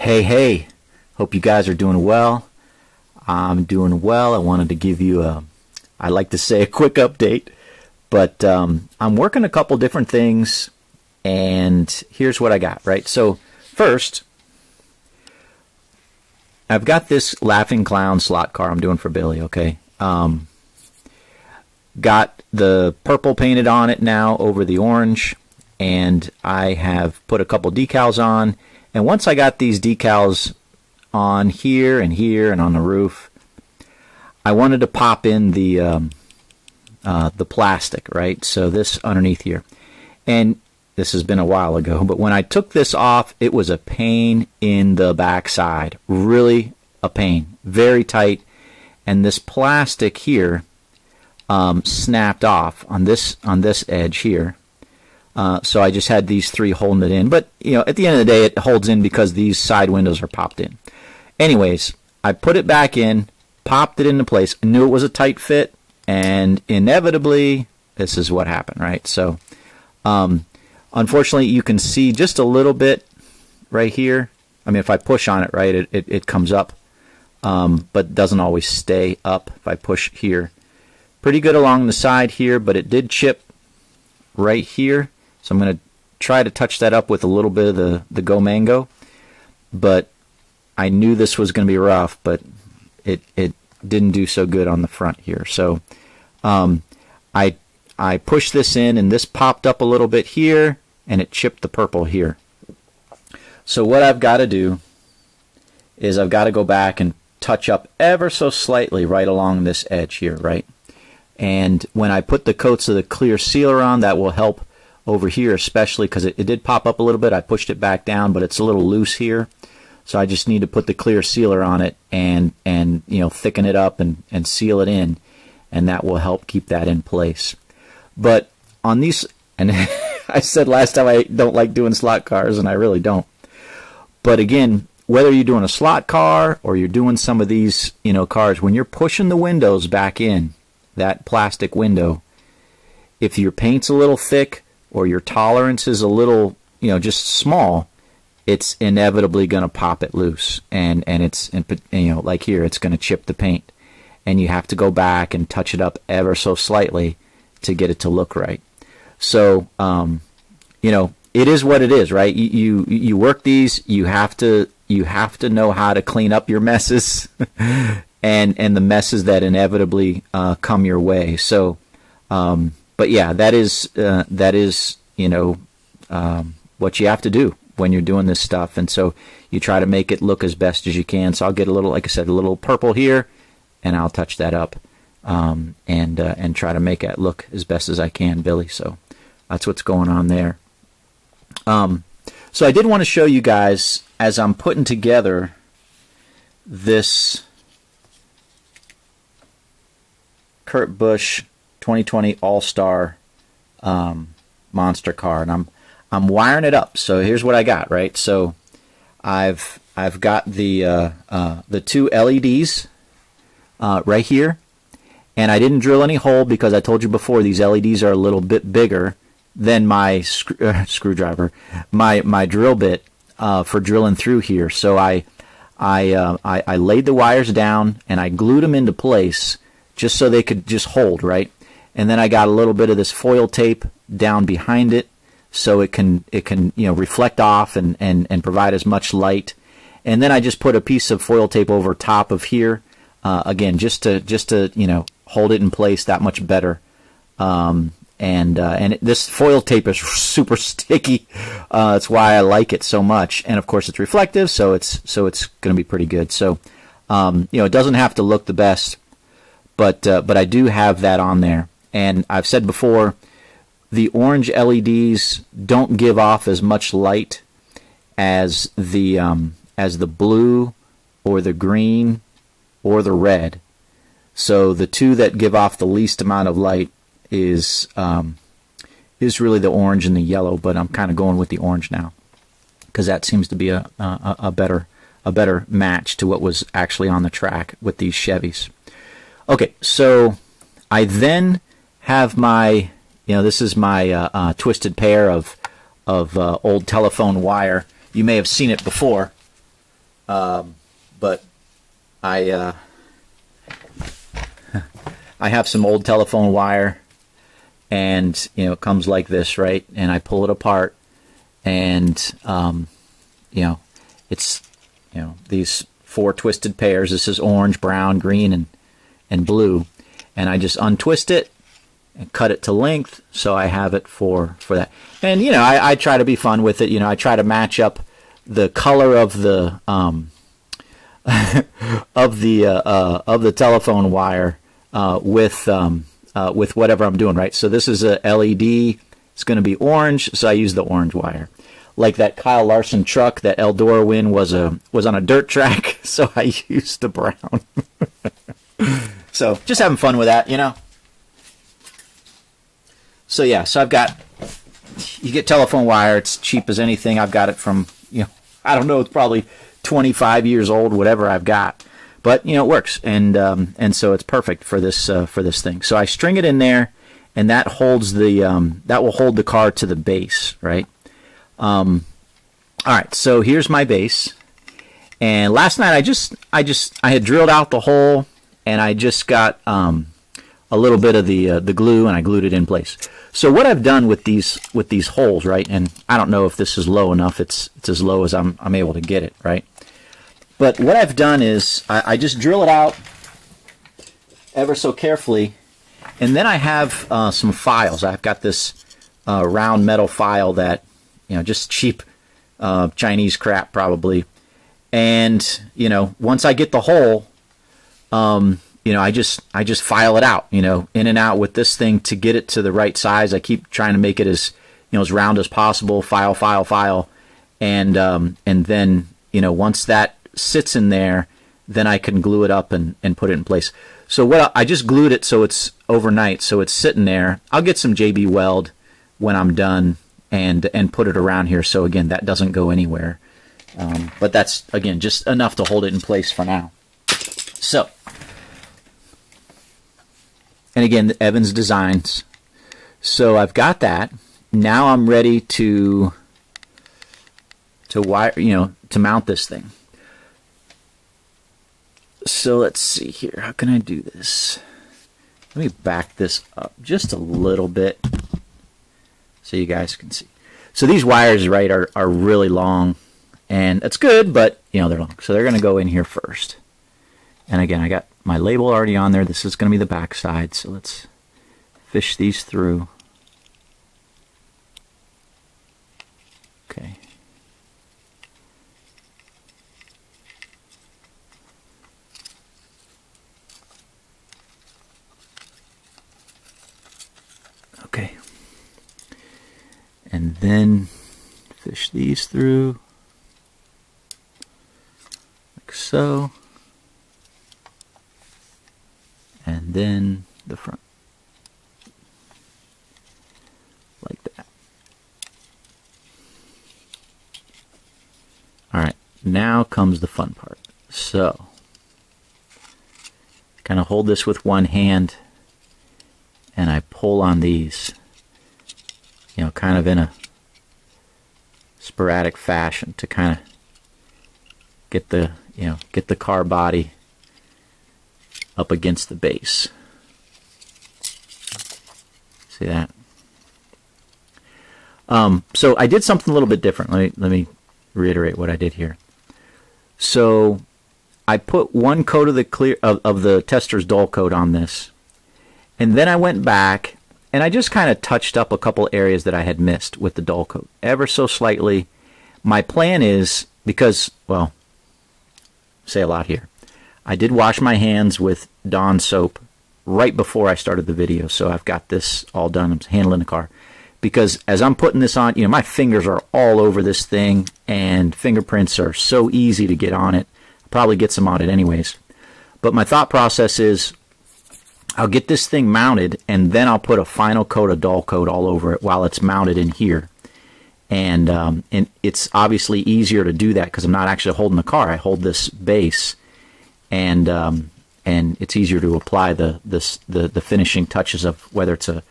Hey, hope you guys are doing well. I'm doing well. I wanted to give you I like to say a quick update, but I'm working a couple different things, and here's what I got, right? So first, I've got this Laughing Clown slot car I'm doing for Billy, okay? Got the purple painted on it now over the orange, and I have put a couple decals on. And once I got these decals on here and on the roof, I wanted to pop in the plastic, right? So this underneath here. And this has been a while ago, but when I took this off, it was a pain in the backside. Really a pain. Very tight. And this plastic here snapped off on this edge here. So I just had these three holding it in. But, you know, at the end of the day, it holds in because these side windows are popped in. Anyways, I put it back in, popped it into place. I knew it was a tight fit, and inevitably, this is what happened, right? So, unfortunately, you can see just a little bit right here. I mean, if I push on it, right, it comes up, but doesn't always stay up if I push here. Pretty good along the side here, but it did chip right here. So I'm going to try to touch that up with a little bit of the Go Mango. But I knew this was going to be rough, but it didn't do so good on the front here. So I pushed this in, and this popped up a little bit here, and it chipped the purple here. So what I've got to do is I've got to go back and touch up ever so slightly right along this edge here, right? And when I put the coats of the clear sealer on, that will help over here, especially because it did pop up a little bit. I pushed it back down, but it's a little loose here. So I just need to put the clear sealer on it and you know, thicken it up and seal it in, and that will help keep that in place. But on these, and I said last time I don't like doing slot cars, and I really don't. But again, whether you're doing a slot car or you're doing some of these, you know, cars, when you're pushing the windows back in, that plastic window, if your paint's a little thick or your tolerance is a little, you know, just small, it's inevitably going to pop it loose, and you know, like here, it's going to chip the paint, and you have to go back and touch it up ever so slightly to get it to look right. So you know, it is what it is, right? You work these, you have to know how to clean up your messes and the messes that inevitably come your way. So but yeah, that is you know, what you have to do when you're doing this stuff, and so you try to make it look as best as you can. So I'll get a little, like I said, a little purple here, and I'll touch that up and try to make it look as best as I can, Billy. So that's what's going on there. So I did want to show you guys, as I'm putting together this Kurt Busch 2020 All-Star monster car, and I'm wiring it up. So here's what I got, right? So I've got the two LEDs right here, and I didn't drill any hole because I told you before these LEDs are a little bit bigger than my screwdriver, my drill bit for drilling through here. So I laid the wires down and I glued them into place just so they could just hold, right? And then I got a little bit of this foil tape down behind it, so it can you know, reflect off and provide as much light. And then I just put a piece of foil tape over top of here, again, just to you know, hold it in place that much better. This foil tape is super sticky. That's why I like it so much. And of course, it's reflective, so it's going to be pretty good. So you know, it doesn't have to look the best, but I do have that on there. And I've said before, the orange LEDs don't give off as much light as the blue or the green or the red. So the two that give off the least amount of light is really the orange and the yellow, but I'm kind of going with the orange now because that seems to be a better match to what was actually on the track with these Chevys. Okay, so I then have my, you know, this is my twisted pair of old telephone wire. You may have seen it before. but I I have some old telephone wire, and it comes like this, right? And I pull it apart, and it's these 4 twisted pairs. This is orange, brown, green, and blue, and I just untwist it and cut it to length, so I have it for that. And I try to be fun with it. I try to match up the color of the of the telephone wire with whatever I'm doing, right? So this is a LED. It's going to be orange, so I use the orange wire. Like that Kyle Larson truck, that Eldora win was on a dirt track, so I used the brown. So just having fun with that, So yeah, so I've got, you get telephone wire, it's cheap as anything. I've got it from, I don't know, it's probably 25 years old, whatever I've got. But, it works, and so it's perfect for this thing. So I string it in there, and that holds that will hold the car to the base, right? All right, so here's my base. And last night I had drilled out the hole, and I just got a little bit of the glue, and I glued it in place. So what I've done with these holes, right? And I don't know if this is low enough. It's as low as I'm able to get it, right? But what I've done is I just drill it out ever so carefully, and then I have some files. I've got this round metal file that just cheap Chinese crap probably. And once I get the hole, I just file it out, in and out with this thing to get it to the right size. I keep trying to make it as as round as possible. File, and then once that sits in there, then I can glue it up and put it in place. So I just glued it so it's overnight, so it's sitting there. I'll get some JB Weld when I'm done and put it around here. So again, that doesn't go anywhere. But that's again just enough to hold it in place for now. So. And again, Evans Designs. So I've got that. Now I'm ready to wire, to mount this thing. So let's see here. How can I do this? Let me back this up just a little bit so you guys can see. So these wires, right, are really long, and that's good, but they're long. So they're going to go in here first. And again, I got my label already on there. This is going to be the back side, so let's fish these through. Okay. Okay. And then fish these through like so. And then the front, like that. All right, now comes the fun part. So, kind of hold this with one hand, and I pull on these, kind of in a sporadic fashion to kind of get the car body up against the base. See that? So I did something a little bit different. Let me reiterate what I did here. So I put one coat of the tester's dull coat on this, and then I went back and I just kind of touched up a couple areas that I had missed with the dull coat, ever so slightly. My plan is, because, well, say a lot here, I did wash my hands with Dawn soap right before I started the video, so I've got this all done. I'm handling the car. Because as I'm putting this on, my fingers are all over this thing, and fingerprints are so easy to get on it. I'll probably get some on it anyways. But my thought process is, I'll get this thing mounted, and then I'll put a final coat of dull coat all over it while it's mounted in here. And it's obviously easier to do that because I'm not actually holding the car. I hold this base. And it's easier to apply the finishing touches of whether it's a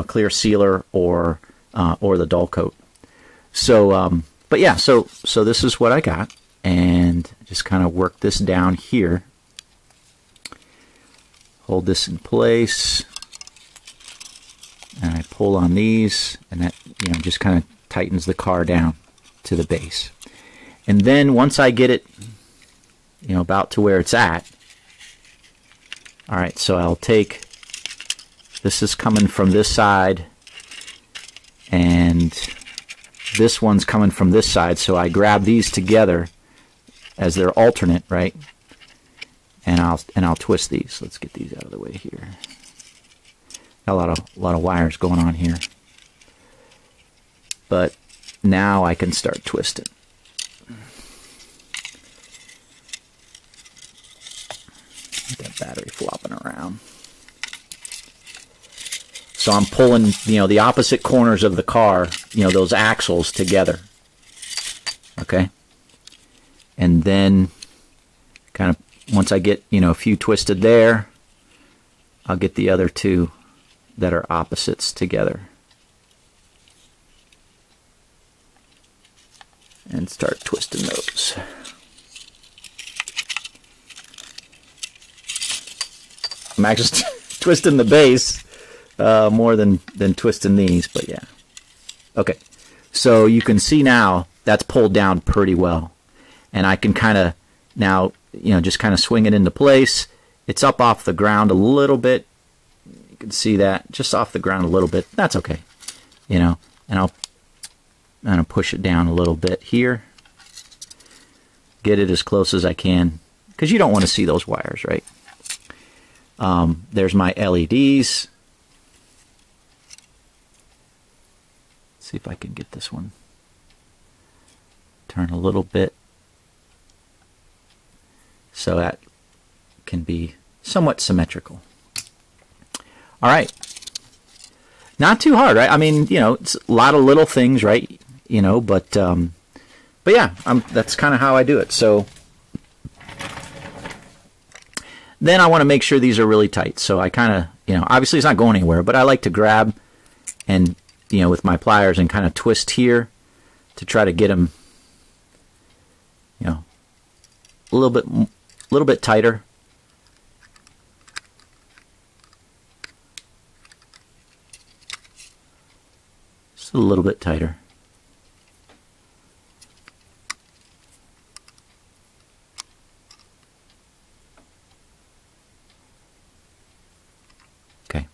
clear sealer or the dull coat. So but yeah, so this is what I got. and just kind of work this down here. Hold this in place, and I pull on these, and that, you know, just kind of tightens the car down to the base. And then once I get it, you know, about to where it's at, all right, so I'll take, this is coming from this side, and this one's coming from this side, so I grab these together as they're alternate, right? And I'll twist these. Let's get these out of the way here. Got a lot of wires going on here. But now I can start twisting. That battery flopping around. So I'm pulling, you know, the opposite corners of the car, you know, those axles together. Okay? And then kind of once I get, you know, a few twisted there, I'll get the other two that are opposites together. And start twisting those. I'm actually twisting the base more than twisting these, but yeah. Okay, so you can see now that's pulled down pretty well. And I can kind of now, you know, just kind of swing it into place. It's up off the ground a little bit. You can see that, just off the ground a little bit. That's okay, you know. And I'm gonna push it down a little bit here. Get it as close as I can, because you don't want to see those wires, right? There's my LEDs. Let's see if I can get this one. Turn a little bit, so that can be somewhat symmetrical. All right. Not too hard, right? I mean, you know, it's a lot of little things, right? You know, but yeah, that's kind of how I do it. So then I want to make sure these are really tight. So I kind of, you know, obviously it's not going anywhere, but I like to grab and, you know, with my pliers and kind of twist here to try to get them, you know, a little bit tighter. Just a little bit tighter. Okay.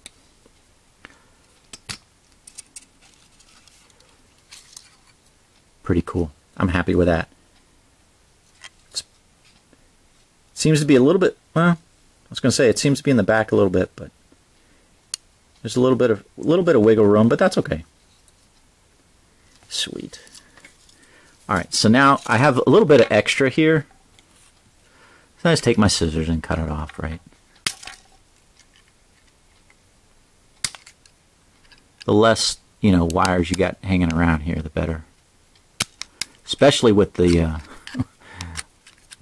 Pretty cool. I'm happy with that. Seems to be a little bit, well, I was going to say it seems to be in the back a little bit, but there's a little bit of wiggle room, but that's okay. Sweet. All right, so now I have a little bit of extra here. So I just take my scissors and cut it off, right? The less, you know, wires you got hanging around here, the better. Especially with the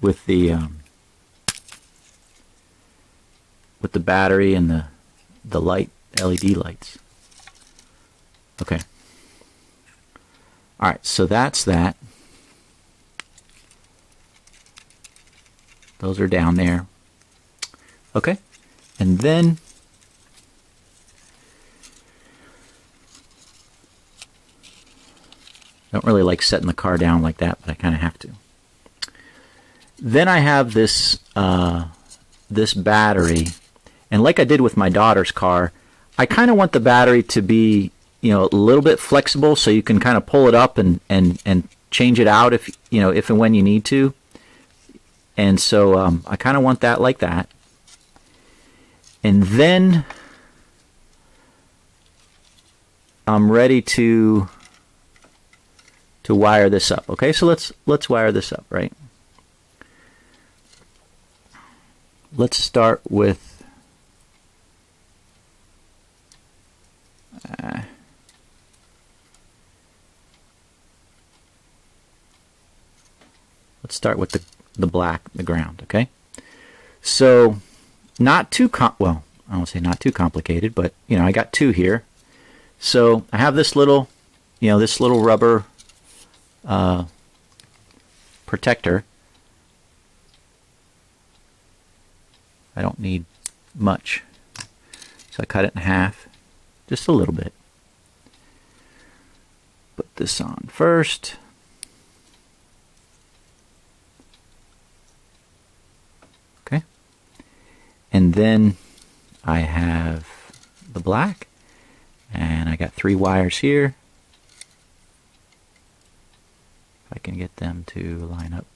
with the battery and the light, LED lights. Okay. All right, so that's that. Those are down there. Okay, and then I don't really like setting the car down like that, but I kind of have to. Then I have this this battery, and like I did with my daughter's car, I kind of want the battery to be, you know, a little bit flexible, so you can kind of pull it up and change it out if, you know, if and when you need to. And so I kind of want that like that. And then I'm ready to wire this up. Okay, so let's wire this up, right? Let's start with let's start with the black, the ground, okay? So not too well, I won't say not too complicated, but you know, I got two here. So I have this little, you know, this little rubber protector I don't need much. So I cut it in half, just a little bit. Put this on first. Okay. And then I have the black, and I got 3 wires here. If I can get them to line up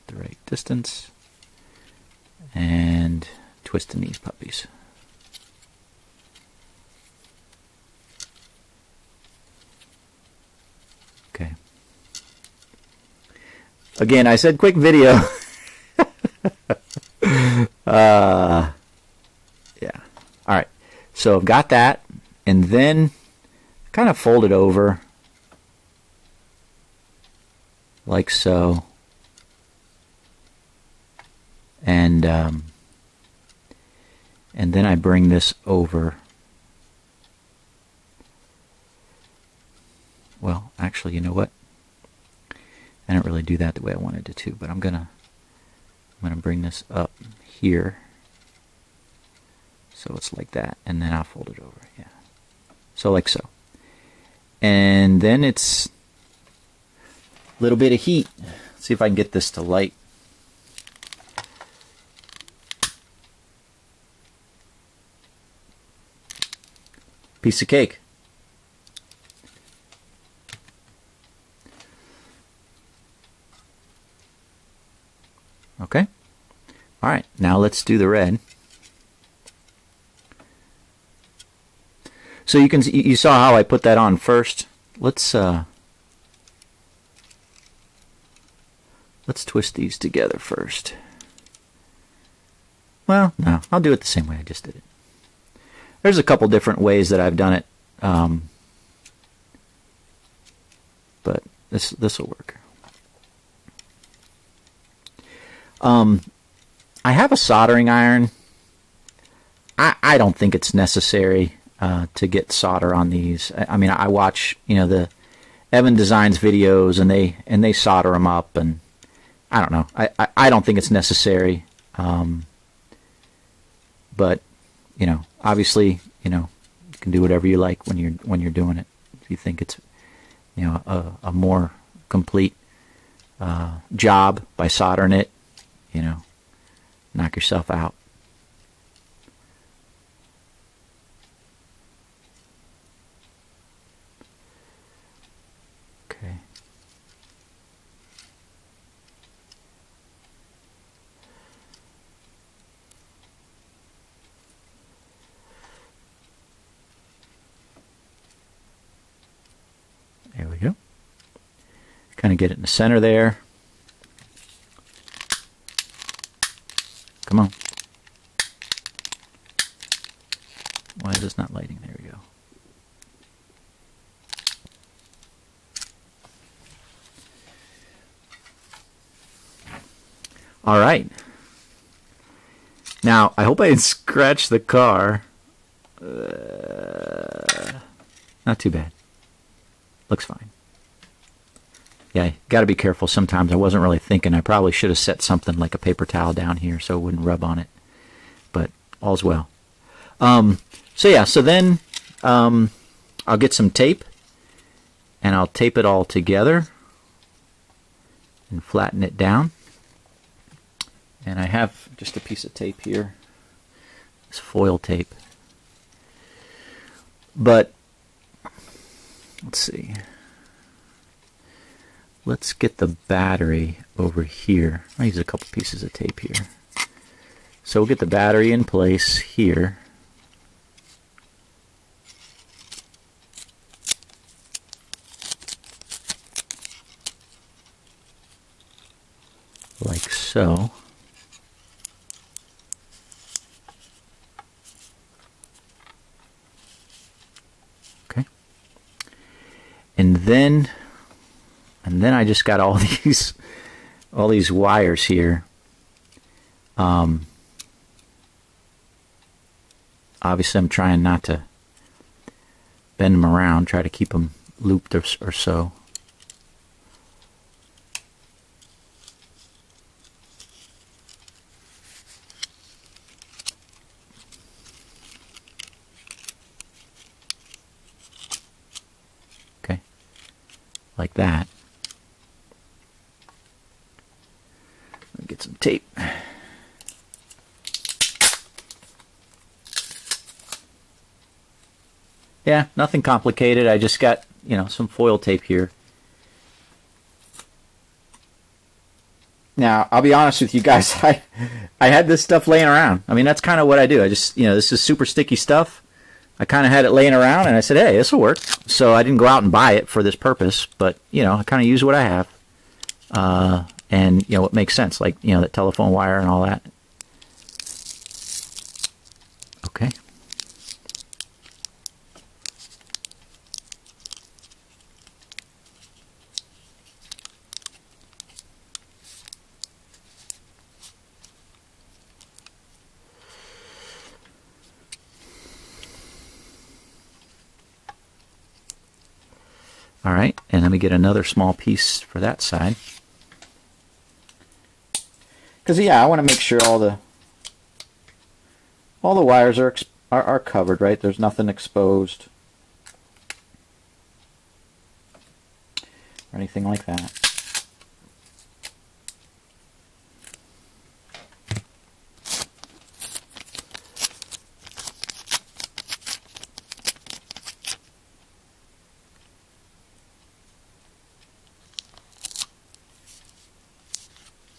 the right distance, and twisting these puppies. Okay. Again, I said quick video. Yeah. All right. So I've got that, and then kind of fold it over like so, and then I bring this over. Well, actually, you know what? I didn't really do that the way I wanted it to, but I'm gonna bring this up here, so it's like that, and then I'll fold it over. Yeah, so like so, and then it's a little bit of heat. Let's see if I can get this to light. Piece of cake. Okay. All right, now let's do the red. So you saw how I put that on first. Let's twist these together first. Well, no, I'll do it the same way I just did it. There's a couple different ways that I've done it, but this will work. I have a soldering iron. I don't think it's necessary to get solder on these. I mean, I watch, you know, the Evan Designs videos, and they solder them up, and I don't know. I don't think it's necessary. But you know, obviously, you know, you can do whatever you like when you're doing it. If you think it's, you know, a more complete job by soldering it, you know, knock yourself out. Okay. There we go. Kind of get it in the center there. Come on. Why is this not lighting? There we go. All right. Now, I hope I didn't scratch the car. Not too bad. Looks fine. Yeah, got to be careful sometimes. I wasn't really thinking. I probably should have set something like a paper towel down here so it wouldn't rub on it. But all's well. So yeah, so then I'll get some tape, and I'll tape it all together and flatten it down. And I have just a piece of tape here. It's foil tape. But let's see. Let's get the battery over here. I'll use a couple pieces of tape here. So we'll get the battery in place here. Like so. Okay. And then I just got all these wires here. Obviously, I'm trying not to bend them around. Try to keep them looped or so. like that. Get some tape. Yeah, nothing complicated. I just got, you know, some foil tape here. Now, I'll be honest with you guys, I had this stuff laying around. I mean, that's kind of what I do. I just, you know, this is super sticky stuff. I kind of had it laying around, and I said, hey, this will work. So I didn't go out and buy it for this purpose, but, you know, I kind of use what I have. And, you know, it makes sense, like, you know, that telephone wire and all that. Okay. All right, and let me get another small piece for that side. Because, yeah, I want to make sure all the wires are covered, right? There's nothing exposed or anything like that.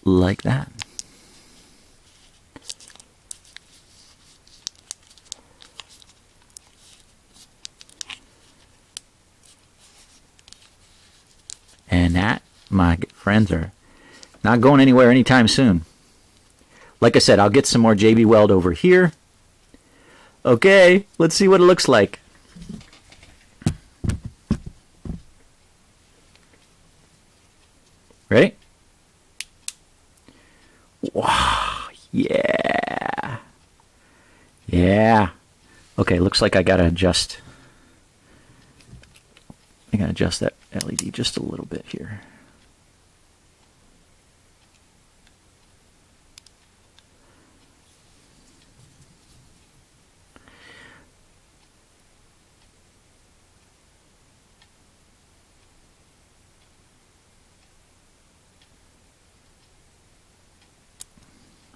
Like that. And that, my friends, are not going anywhere anytime soon. Like I said, I'll get some more JB Weld over here. Okay, let's see what it looks like. Ready? Wow, yeah. Yeah. Okay, looks like I gotta adjust. I gotta adjust that LED just a little bit here.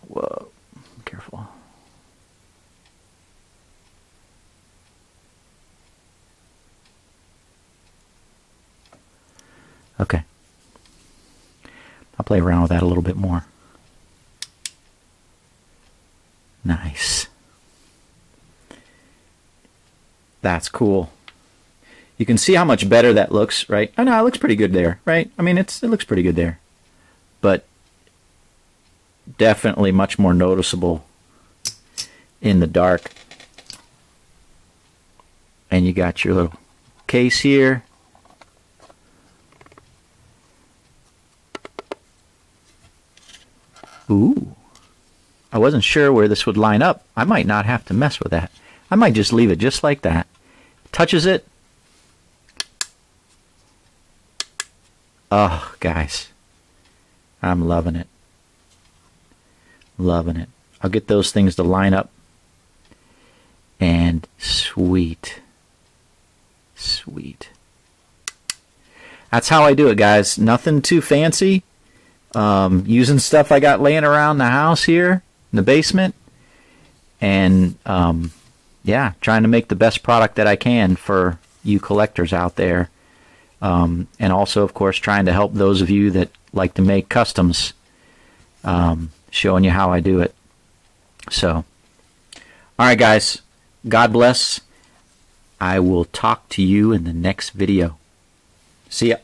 Whoa, careful. Okay. I'll play around with that a little bit more. Nice. That's cool. You can see how much better that looks, right? I know it looks pretty good there, right? I mean, it looks pretty good there. But definitely much more noticeable in the dark. And you got your little case here. Ooh. I wasn't sure where this would line up. I might not have to mess with that. I might just leave it just like that. Touches it. Oh, guys. I'm loving it. Loving it. I'll get those things to line up. And sweet. Sweet. That's how I do it, guys. Nothing too fancy. Using stuff I got laying around the house here in the basement. And, yeah, trying to make the best product that I can for you collectors out there. And also, of course, trying to help those of you that like to make customs. Showing you how I do it. So, all right, guys. God bless. I will talk to you in the next video. See ya.